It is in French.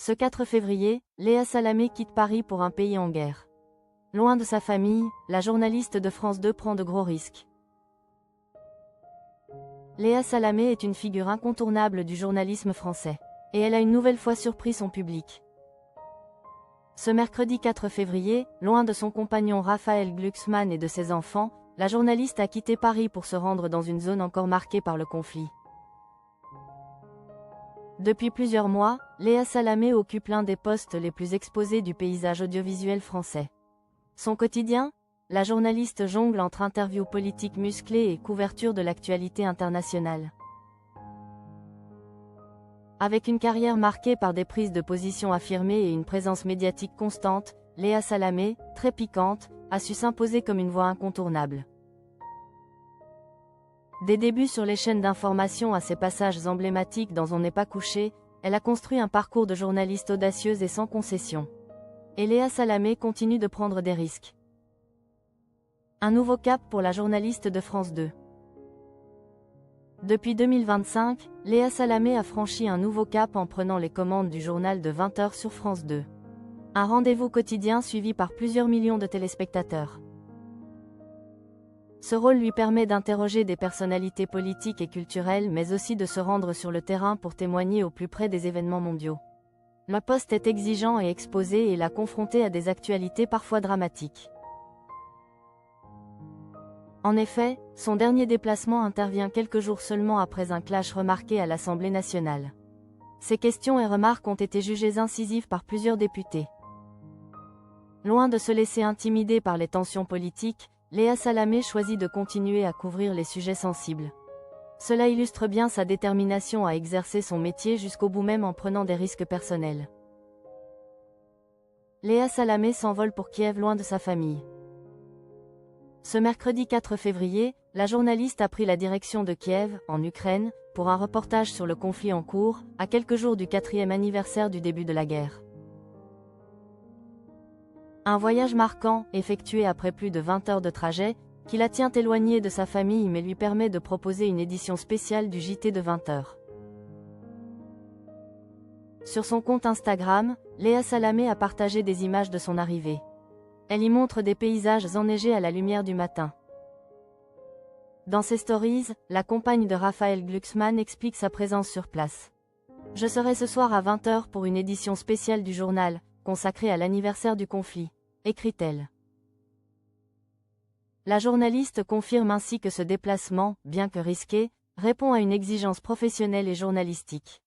Ce 4 février, Léa Salamé quitte Paris pour un pays en guerre. Loin de sa famille, la journaliste de France 2 prend de gros risques. Léa Salamé est une figure incontournable du journalisme français. Et elle a une nouvelle fois surpris son public. Ce mercredi 4 février, loin de son compagnon Raphaël Glucksmann et de ses enfants, la journaliste a quitté Paris pour se rendre dans une zone encore marquée par le conflit. Depuis plusieurs mois, Léa Salamé occupe l'un des postes les plus exposés du paysage audiovisuel français. Son quotidien ? La journaliste jongle entre interviews politiques musclées et couverture de l'actualité internationale. Avec une carrière marquée par des prises de position affirmées et une présence médiatique constante, Léa Salamé, très piquante, a su s'imposer comme une voix incontournable. Des débuts sur les chaînes d'information à ses passages emblématiques dans On n'est pas couché, elle a construit un parcours de journaliste audacieuse et sans concession. Et Léa Salamé continue de prendre des risques. Un nouveau cap pour la journaliste de France 2. Depuis 2025, Léa Salamé a franchi un nouveau cap en prenant les commandes du journal de 20h sur France 2. Un rendez-vous quotidien suivi par plusieurs millions de téléspectateurs. Ce rôle lui permet d'interroger des personnalités politiques et culturelles mais aussi de se rendre sur le terrain pour témoigner au plus près des événements mondiaux. Le poste est exigeant et exposé et l'a confronté à des actualités parfois dramatiques. En effet, son dernier déplacement intervient quelques jours seulement après un clash remarqué à l'Assemblée nationale. Ses questions et remarques ont été jugées incisives par plusieurs députés. Loin de se laisser intimider par les tensions politiques, Léa Salamé choisit de continuer à couvrir les sujets sensibles. Cela illustre bien sa détermination à exercer son métier jusqu'au bout même en prenant des risques personnels. Léa Salamé s'envole pour Kiev loin de sa famille. Ce mercredi 4 février, la journaliste a pris la direction de Kiev, en Ukraine, pour un reportage sur le conflit en cours, à quelques jours du 4e anniversaire du début de la guerre. Un voyage marquant, effectué après plus de 20 heures de trajet, qui la tient éloignée de sa famille mais lui permet de proposer une édition spéciale du JT de 20h. Sur son compte Instagram, Léa Salamé a partagé des images de son arrivée. Elle y montre des paysages enneigés à la lumière du matin. Dans ses stories, la compagne de Raphaël Glucksmann explique sa présence sur place. « Je serai ce soir à 20h pour une édition spéciale du journal, consacrée à l'anniversaire du conflit », écrit-elle. La journaliste confirme ainsi que ce déplacement, bien que risqué, répond à une exigence professionnelle et journalistique.